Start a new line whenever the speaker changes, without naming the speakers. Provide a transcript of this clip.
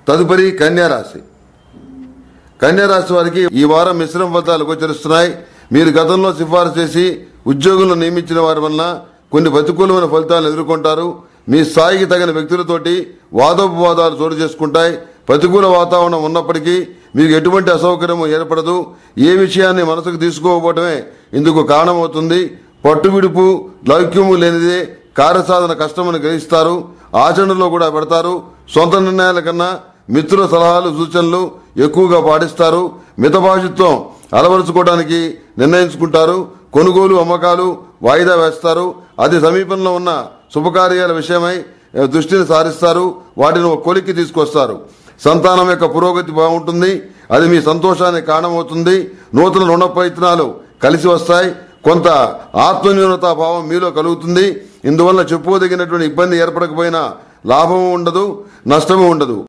తదుపరి కన్యారాశి. కన్యారాశి వారికి ఈ వారం మిశ్రమ ఫలితాలు గోచరిస్తున్నాయి. మీరు గతంలో సిఫారసు చేసి ఉద్యోగులను నియమించిన వారి వలన కొన్ని ప్రతికూలమైన ఫలితాలను ఎదుర్కొంటారు. మీ స్థాయికి తగిన వ్యక్తులతోటి వాదోపవాదాలు చోటు చేసుకుంటాయి. ప్రతికూల వాతావరణం ఉన్నప్పటికీ మీకు ఎటువంటి అసౌకర్యం ఏర్పడదు. ఏ విషయాన్ని మనసుకు తీసుకోకపోవడమే ఇందుకు కారణమవుతుంది. పట్టువిడుపు లౌక్యము లేనిదే కార్యసాధన కష్టమని గ్రహిస్తారు. ఆచరణలో కూడా పెడతారు. సొంత నిర్ణయాల కన్నా మిత్రుల సలహాలు సూచనలు ఎక్కువగా పాటిస్తారు. మితభాషిత్వం అలవరుచుకోవడానికి నిర్ణయించుకుంటారు. కొనుగోలు అమ్మకాలు వాయిదా వేస్తారు. అతి సమీపంలో ఉన్న శుభకార్యాల విషయమై దృష్టిని సారిస్తారు. వాటిని ఒక కొలిక్కి తీసుకొస్తారు. సంతానం యొక్క పురోగతి బాగుంటుంది. అది మీ సంతోషానికి కారణమవుతుంది. నూతన రుణ ప్రయత్నాలు కలిసి వస్తాయి. కొంత ఆత్మన్యూనతా భావం మీలో కలుగుతుంది. ఇందువల్ల చెప్పుకోదగినటువంటి ఇబ్బంది ఏర్పడకపోయినా లాభము ఉండదు, నష్టము ఉండదు.